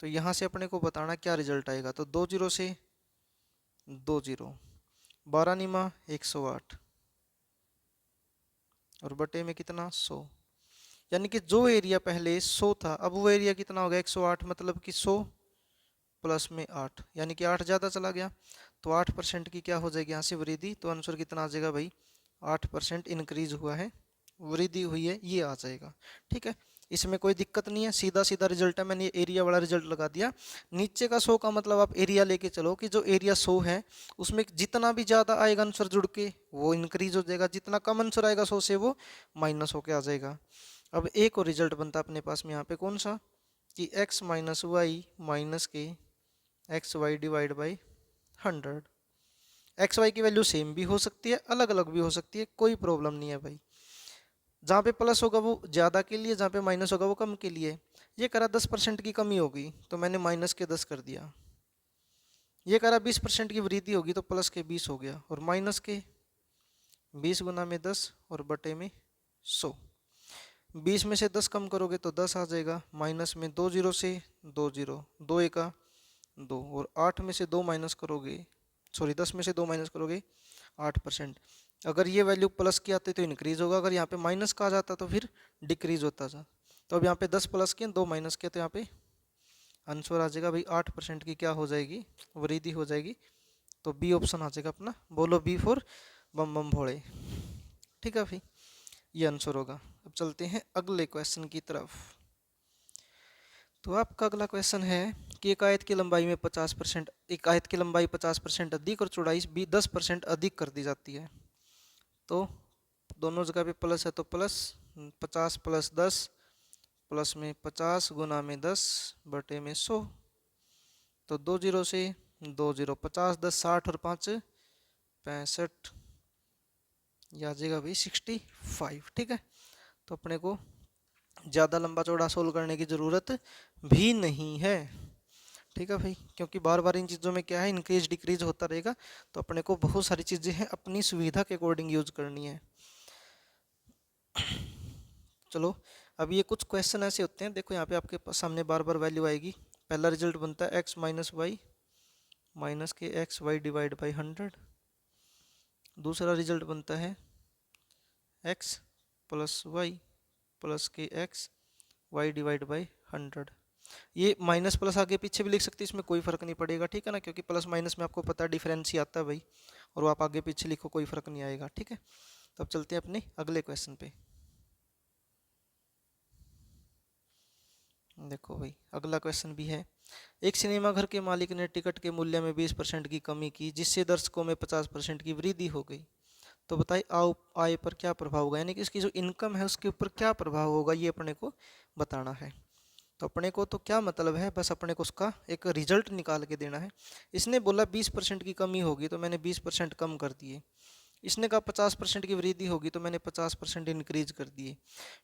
तो यहाँ से अपने को बताना क्या रिजल्ट आएगा, तो 2 जीरो से 2 जीरो, 12 निमा 108 और बटे में कितना 100, यानी कि जो एरिया पहले 100 था अब वो एरिया कितना हो गया 108, मतलब कि 100 प्लस में 8, यानी कि 8 ज़्यादा चला गया। तो 8% की क्या हो जाएगी यहाँ से वृद्धि, तो आंसर कितना आ जाएगा भाई, 8% इंक्रीज हुआ है, वृद्धि हुई है, ये आ जाएगा। ठीक है, इसमें कोई दिक्कत नहीं है, सीधा सीधा रिजल्ट है, मैंने ये एरिया वाला रिजल्ट लगा दिया। नीचे का 100 का मतलब आप एरिया लेके चलो कि जो एरिया 100 है उसमें जितना भी ज़्यादा आएगा आंसर जुड़ के वो इंक्रीज हो जाएगा, जितना कम आंसर आएगा 100 से वो माइनस होके आ जाएगा। अब एक और रिजल्ट बनता है अपने पास में यहाँ पे, कौन सा, कि x माइनस वाई माइनस के X Y divide by 100। X Y की वैल्यू सेम भी हो सकती है, अलग अलग भी हो सकती है, कोई प्रॉब्लम नहीं है भाई। जहाँ पे प्लस होगा वो ज़्यादा के लिए, जहाँ पे माइनस होगा वो कम के लिए। ये करा 10% की कमी होगी तो मैंने माइनस के 10 कर दिया, ये करा 20% की वृद्धि होगी तो प्लस के 20 हो गया, और माइनस के 20 गुना में 10 और बटे में 100। 20 में से 10 कम करोगे तो 10 आ जाएगा, माइनस में 2 जीरो से 2 जीरो, 2 एका 2, और 8 में से 2 माइनस करोगे, सॉरी 10 में से 2 माइनस करोगे 8%। अगर ये वैल्यू प्लस की आती तो इंक्रीज होगा, अगर यहाँ पे माइनस का आ जाता तो फिर डिक्रीज होता था। तो अब यहाँ पे 10 प्लस किया 2 माइनस किया तो यहाँ पे आंसर आ जाएगा भाई 8% की क्या हो जाएगी, वृद्धि हो जाएगी। तो बी ऑप्शन आ जाएगा अपना, बोलो बी फॉर बम बम भोले। ठीक है भाई, ये आंसर होगा। अब चलते हैं अगले क्वेश्चन की तरफ। तो आपका अगला क्वेश्चन है कि एक आयत की लंबाई में 50%, एक आयत की लंबाई 50% अधिक और चौड़ाई 10% अधिक कर दी जाती है। तो दोनों जगह पे प्लस है तो प्लस 50 प्लस 10 प्लस में 50 गुना में 10 बटे में 100। तो 2 जीरो से 2 जीरो, 50 10 60 और 5 65, यह आ जाएगा भाई 65। ठीक है, तो अपने को ज़्यादा लंबा चौड़ा सोल्व करने की ज़रूरत भी नहीं है। ठीक है भाई, क्योंकि बार बार इन चीज़ों में क्या है, इंक्रीज डिक्रीज होता रहेगा, तो अपने को बहुत सारी चीज़ें हैं अपनी सुविधा के अकॉर्डिंग यूज करनी है। चलो, अब ये कुछ क्वेश्चन ऐसे होते हैं, देखो यहाँ पे आपके सामने बार बार वैल्यू आएगी। पहला रिजल्ट बनता है x माइनस वाई माइनस के एक्स वाई डिवाइड बाई 100। दूसरा रिजल्ट बनता है x प्लस वाई प्लस के एक्स वाई डिवाइड बाई 100। ये माइनस प्लस आगे पीछे भी लिख सकते हैं, इसमें कोई फर्क नहीं पड़ेगा। ठीक है ना, क्योंकि प्लस माइनस में आपको पता डिफरेंस ही आता है भाई, और वो आप आगे पीछे लिखो कोई फर्क नहीं आएगा। ठीक है, तो अब चलते हैं अपने अगले क्वेश्चन पे। देखो भाई, अगला क्वेश्चन भी है, एक सिनेमा घर के मालिक ने टिकट के मूल्य में 20% की कमी की जिससे दर्शकों में 50% की वृद्धि हो गई। तो बताइए आय पर क्या प्रभाव होगा, यानी कि इसकी जो इनकम है उसके ऊपर क्या प्रभाव होगा, ये अपने को बताना है। तो अपने को तो क्या मतलब है, बस अपने को उसका एक रिजल्ट निकाल के देना है। इसने बोला 20% की कमी होगी तो मैंने 20% कम कर दिए। इसने कहा 50% की वृद्धि होगी तो मैंने 50% इंक्रीज कर दिए।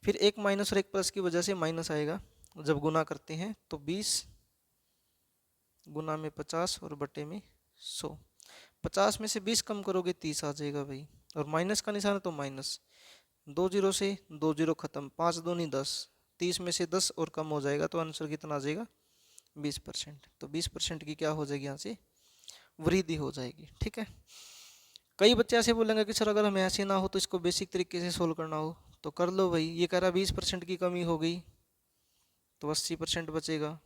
फिर एक माइनस और एक प्लस की वजह से माइनस आएगा, जब गुना करते हैं तो 20 गुना में 50 और बटे में 100। 50 में से 20 कम करोगे 30 आ जाएगा भाई, और माइनस का निशान है तो माइनस। 2 जीरो से 2 जीरो खत्म, 5 दूनी 10, 30 में से 10 और कम हो जाएगा तो आंसर कितना आ जाएगा 20%। तो 20% की क्या हो जाएगी यहाँ से वृद्धि हो जाएगी। ठीक है, कई बच्चे ऐसे बोलेंगे कि सर अगर हमें ऐसे ना हो तो इसको बेसिक तरीके से सोल्व करना हो तो कर लो भाई। ये कह रहा 20% की कमी हो गई तो 80% बचेगा,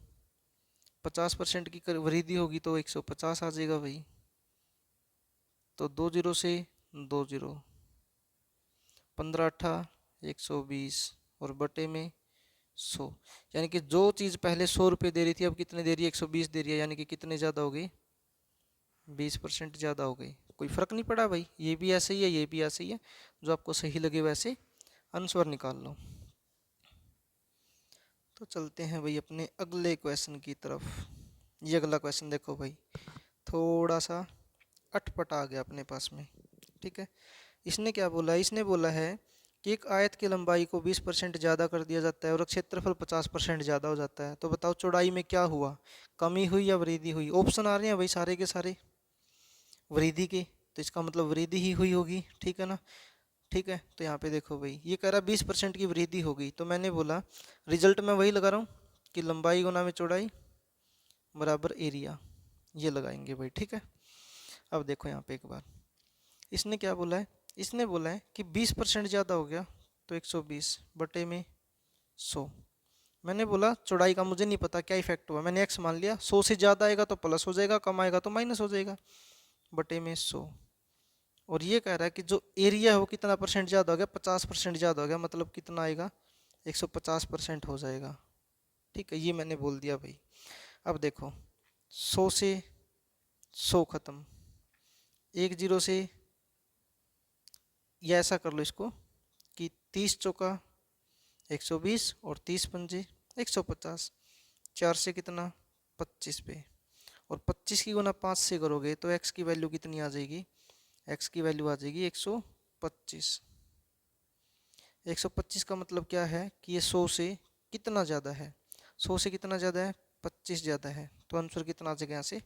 50% की वृद्धि होगी तो 150 आ जाएगा भाई। तो 2 जीरो से 2 जीरो, 15 अट्ठा 120 और बटे में 100, यानी कि जो चीज़ पहले 100 रुपये दे रही थी अब कितने दे रही है 120 दे रही है, यानी कि कितने ज़्यादा हो गई 20% ज़्यादा हो गई। कोई फ़र्क नहीं पड़ा भाई, ये भी ऐसे ही है ये भी ऐसे ही है, जो आपको सही लगे वैसे आंसर निकाल लो। तो चलते हैं भाई अपने अगले क्वेश्चन की तरफ। ये अगला क्वेश्चन देखो भाई, थोड़ा सा अटपट आ गया अपने पास में। ठीक है, इसने क्या बोला है, इसने बोला है कि एक आयत की लंबाई को 20% ज़्यादा कर दिया जाता है और क्षेत्रफल 50% ज़्यादा हो जाता है, तो बताओ चौड़ाई में क्या हुआ, कमी हुई या वृद्धि हुई। ऑप्शन आ रहे हैं भाई सारे के सारे वृद्धि के, तो इसका मतलब वृद्धि ही हुई होगी। ठीक है ना। ठीक है, तो यहाँ पे देखो भाई ये कह रहा 20% की वृद्धि होगी, तो मैंने बोला रिजल्ट में वही लगा रहा हूँ कि लंबाई गुना में चौड़ाई बराबर एरिया, ये लगाएंगे भाई। ठीक है, अब देखो यहाँ पे एक बार इसने क्या बोला है, इसने बोला है कि 20% ज़्यादा हो गया तो 120 बटे में 100। मैंने बोला चौड़ाई का मुझे नहीं पता क्या इफेक्ट हुआ, मैंने x मान लिया, 100 से ज़्यादा आएगा तो प्लस हो जाएगा, कम आएगा तो माइनस हो जाएगा, बटे में 100। और ये कह रहा है कि जो एरिया है वो कितना परसेंट ज़्यादा हो गया, 50% ज़्यादा हो गया, मतलब कितना आएगा 150% हो जाएगा। ठीक है, ये मैंने बोल दिया भाई। अब देखो 100 से 100 खत्म, 10 से, या ऐसा कर लो इसको कि 30 चौका 120 और 30 पंजे 150, 4 से कितना 25 पे, और 25 की गुना 5 से करोगे तो x की वैल्यू कितनी आ जाएगी, x की वैल्यू आ जाएगी 125। 125 का मतलब क्या है कि ये 100 से कितना ज़्यादा है, 100 से कितना ज़्यादा है 25 ज़्यादा है, तो आंसर कितना आ जाएगा यहाँ से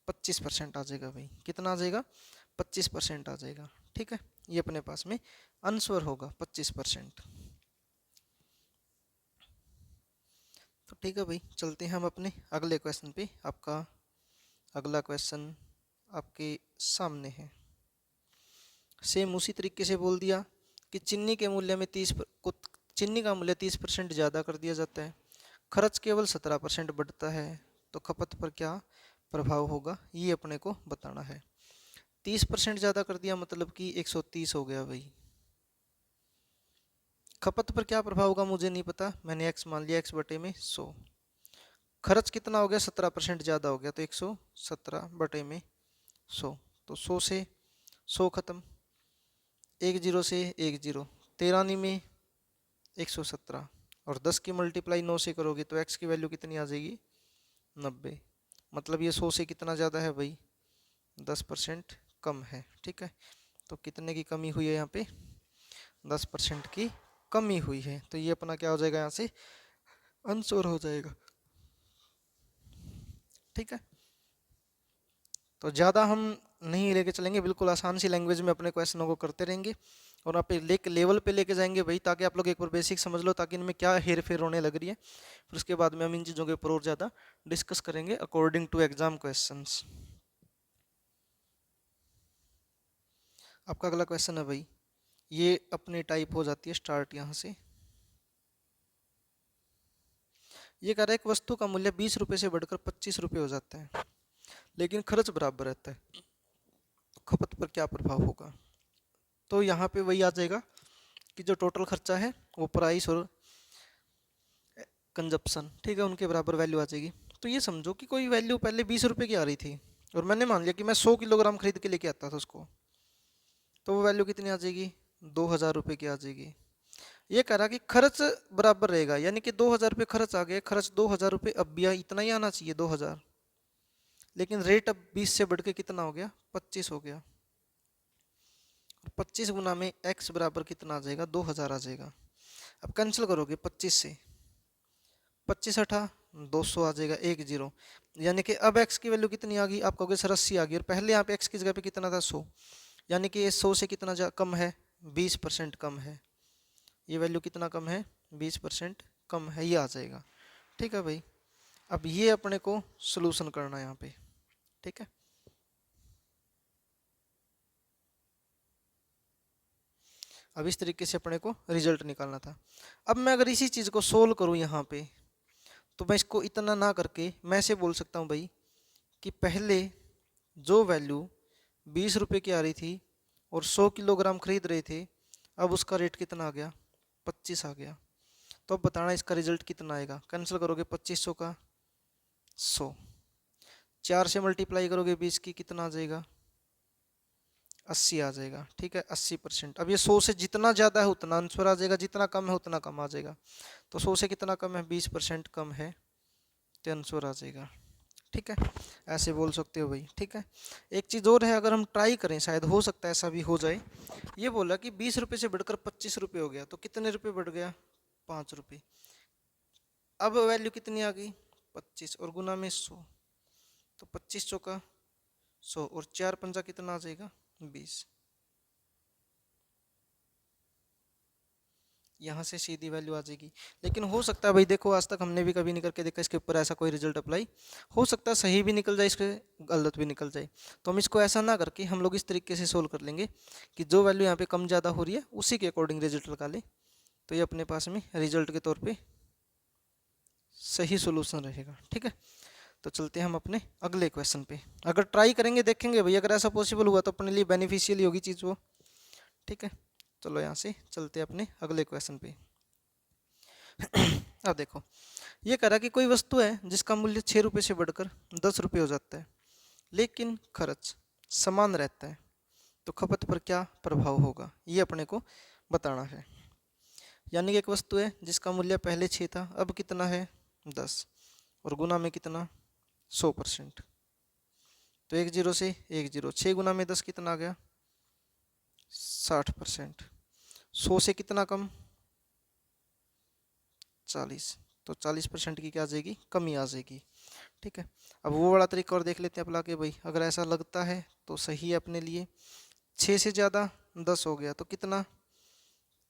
25% आ जाएगा भाई। कितना आ जाएगा 25% आ जाएगा। ठीक है, ये अपने पास में आंसर होगा 25%। तो ठीक है भाई, चलते हैं हम अपने अगले क्वेश्चन पे। आपका अगला क्वेश्चन आपके सामने है। सेम उसी तरीके से बोल दिया कि चीनी के मूल्य में चीनी का मूल्य 30% ज़्यादा कर दिया जाता है, खर्च केवल 17% बढ़ता है, तो खपत पर क्या प्रभाव होगा, ये अपने को बताना है। 30% ज़्यादा कर दिया मतलब कि 130 हो गया भाई। खपत पर क्या प्रभाव होगा मुझे नहीं पता, मैंने x मान लिया, x बटे में 100। खर्च कितना हो गया 17% ज़्यादा हो गया, तो 117 बटे में 100, तो 100 से 100 खत्म, 10 से 10, 13 में 117, और 10 की मल्टीप्लाई 9 से करोगे तो x की वैल्यू कितनी आ जाएगी 90। मतलब ये 100 से कितना ज़्यादा है भाई 10% कम है। ठीक है, तो कितने की कमी हुई है यहाँ पे 10% की कमी हुई है, तो ये अपना क्या हो जाएगा यहाँ से आंसर हो जाएगा। ठीक है, तो ज़्यादा हम नहीं लेके चलेंगे, बिल्कुल आसान सी लैंग्वेज में अपने क्वेश्चनों को करते रहेंगे और आप लेवल पे लेके जाएंगे भाई, ताकि आप लोग एक बार बेसिक समझ लो, ताकि इनमें क्या हेर फेर होने लग रही है, फिर उसके बाद में हम इन चीज़ों के ऊपर और ज़्यादा डिस्कस करेंगे अकॉर्डिंग टू एग्जाम क्वेश्चंस। आपका अगला क्वेश्चन है भाई, ये अपनी टाइप हो जाती है स्टार्ट यहाँ से। ये कह रहा है एक वस्तु का मूल्य 20 रुपये से बढ़कर 25 रुपये हो जाता है, लेकिन खर्च बराबर रहता है, खपत पर क्या प्रभाव होगा। तो यहाँ पे वही आ जाएगा कि जो टोटल खर्चा है वो प्राइस और कंजप्शन, ठीक है, उनके बराबर वैल्यू आ जाएगी। तो ये समझो कि कोई वैल्यू पहले 20 रुपये की आ रही थी और मैंने मान लिया कि मैं 100 किलोग्राम खरीद के लेके आता था उसको, तो वो वैल्यू कितनी आ जाएगी 2000 रुपये की आ जाएगी। ये कह रहा कि खर्च बराबर रहेगा, यानी कि 2000 रुपये खर्च आ गए, खर्च 2000 रुपये अब भी इतना ही आना चाहिए 2000, लेकिन रेट अब 20 से बढ़ के कितना हो गया 25 हो गया। 25 गुना में x बराबर कितना आ जाएगा 2000 आ जाएगा। अब कैंसिल करोगे 25 से, 25 अठा 200 आ जाएगा, 10, यानी कि अब x की वैल्यू कितनी आ गई, आप कहोगे सर 80 आ गई, और पहले यहाँ पे x की जगह पे कितना था 100, यानी कि ये 100 से कितना कम है 20% कम है, ये वैल्यू कितना कम है 20% कम है, ये आ जाएगा। ठीक है भाई, अब ये अपने को सोल्यूशन करना है यहाँ पे। ठीक है, अब इस तरीके से अपने को रिजल्ट निकालना था। अब मैं अगर इसी चीज़ को सोल्व करूँ यहाँ पे, तो मैं इसको इतना ना करके मैं ऐसे बोल सकता हूँ भाई कि पहले जो वैल्यू 20 रुपये की आ रही थी और 100 किलोग्राम खरीद रहे थे, अब उसका रेट कितना आ गया 25 आ गया। तो अब बताना इसका रिजल्ट कितना आएगा, कैंसिल करोगे 2500 का 100, 4 से मल्टीप्लाई करोगे 20 की कितना आ जाएगा 80 आ जाएगा। ठीक है, 80%। अब ये 100 से जितना ज़्यादा है उतना आंसर आ जाएगा, जितना कम है उतना कम आ जाएगा। तो 100 से कितना कम है 20% कम है, तो आंसर आ जाएगा। ठीक है, ऐसे बोल सकते हो भाई। ठीक है, एक चीज़ और है, अगर हम ट्राई करें शायद हो सकता है ऐसा भी हो जाए। ये बोला कि 20 रुपये से बढ़कर 25 रुपये हो गया, तो कितने रुपये बढ़ गया? 5 रुपये। अब वैल्यू कितनी आ गई? 25 और गुना में 100, तो 25 चौका 100 और 4 पंजा कितना आ जाएगा? 20। यहाँ से सीधी वैल्यू आ जाएगी। लेकिन हो सकता है भाई, देखो आज तक हमने भी कभी नहीं करके देखा इसके ऊपर ऐसा कोई रिजल्ट अप्लाई। हो सकता है सही भी निकल जाए, इसके गलत भी निकल जाए। तो हम इसको ऐसा ना करके हम लोग इस तरीके से सोल्व कर लेंगे कि जो वैल्यू यहाँ पे कम ज़्यादा हो रही है उसी के अकॉर्डिंग रिजल्ट निकाले। तो ये अपने पास में रिजल्ट के तौर पर सही सोल्यूशन रहेगा। ठीक है, तो चलते हैं हम अपने अगले क्वेश्चन पे। अगर ट्राई करेंगे देखेंगे भाई, अगर ऐसा पॉसिबल हुआ तो अपने लिए बेनिफिशियल ही होगी चीज़ वो। ठीक है, चलो यहाँ से चलते हैं अपने अगले क्वेश्चन पे। अब देखो, ये कह रहा कि कोई वस्तु है जिसका मूल्य 6 रुपये से बढ़कर 10 रुपये हो जाता है, लेकिन खर्च समान रहता है, तो खपत पर क्या प्रभाव होगा, ये अपने को बताना है। यानी कि एक वस्तु है जिसका मूल्य पहले 6 था, अब कितना है? 10, और गुना में कितना? 100%। तो 1 0 से 1 0, 6 गुना में 10 कितना आ गया? 60%। 100 से कितना कम? 40, तो 40% की क्या आ जाएगी? कमी आ जाएगी। ठीक है, अब वो वाला तरीका और देख लेते हैं अपना के भाई। अगर ऐसा लगता है तो सही है अपने लिए। 6 से ज़्यादा 10 हो गया तो कितना?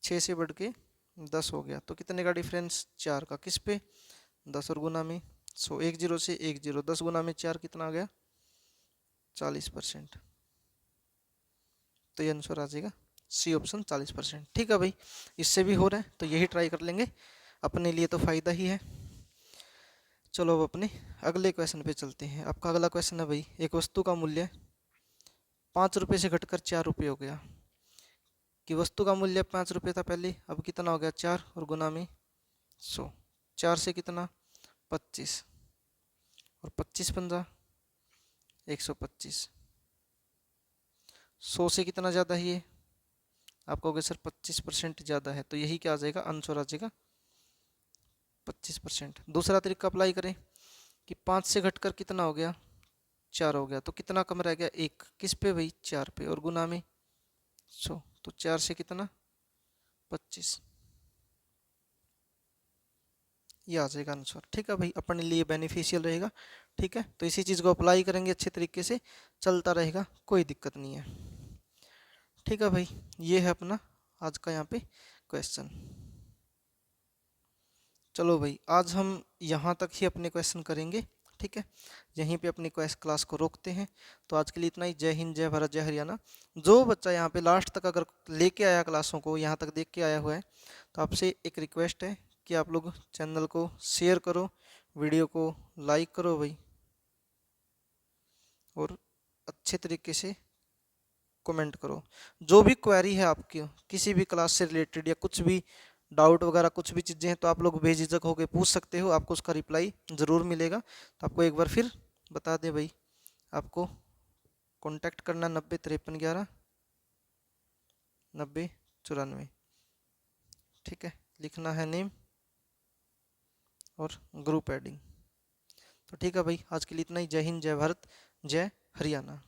6 से बढ़ के 10 हो गया, तो कितने का डिफरेंस? 4 का। किस पे? 10 और गुना में 100। 1 0 से 1 0, 10 गुना में 4 कितना आ गया? 40%। तो ये आंसर आ जाएगा सी ऑप्शन, 40%। ठीक है भाई, इससे भी हो रहा है तो यही ट्राई कर लेंगे, अपने लिए तो फ़ायदा ही है। चलो अब अपने अगले क्वेश्चन पे चलते हैं। आपका अगला क्वेश्चन है भाई, एक वस्तु का मूल्य 5 रुपये से घटकर 4 रुपये हो गया। कि वस्तु का मूल्य 5 रुपये था पहले, अब कितना हो गया? 4, और गुना में 100। 4 से कितना? 25, और 25 पंजा 125। 100 से कितना ज़्यादा है ये? आप कहोगे सर 25% ज़्यादा है, तो यही क्या आ जाएगा? आंसर आ जाएगा 25%। दूसरा तरीका अप्लाई करें कि 5 से घटकर कितना हो गया? 4 हो गया, तो कितना कम रह गया? 1। किस पे भाई? 4 पे, और गुना में 100। तो 4 से कितना? 25। ये आ जाएगा आंसर। ठीक है भाई, अपने लिए बेनिफिशियल रहेगा। ठीक है, तो इसी चीज़ को अप्लाई करेंगे अच्छे तरीके से, चलता रहेगा, कोई दिक्कत नहीं है। ठीक है भाई, ये है अपना आज का यहाँ पे क्वेश्चन। चलो भाई, आज हम यहाँ तक ही अपने क्वेश्चन करेंगे। ठीक है, यहीं पे अपनी क्लास को रोकते हैं। तो आज के लिए इतना ही। जय हिंद, जय भारत, जय हरियाणा। जो बच्चा यहाँ पे लास्ट तक अगर लेके आया, क्लासों को यहाँ तक देख के आया हुआ है, तो आपसे एक रिक्वेस्ट है कि आप लोग चैनल को शेयर करो, वीडियो को लाइक करो भाई, और अच्छे तरीके से कमेंट करो। जो भी क्वेरी है आपकी किसी भी क्लास से रिलेटेड, या कुछ भी डाउट वगैरह कुछ भी चीज़ें हैं, तो आप लोग बेझिझक होकर पूछ सकते हो, आपको उसका रिप्लाई ज़रूर मिलेगा। तो आपको एक बार फिर बता दें भाई, आपको कांटेक्ट करना 90 53 11 90 94। ठीक है, लिखना है नेम और ग्रुप एडिंग। तो ठीक है भाई, आज के लिए इतना ही। जय हिंद, जय भारत, जय हरियाणा।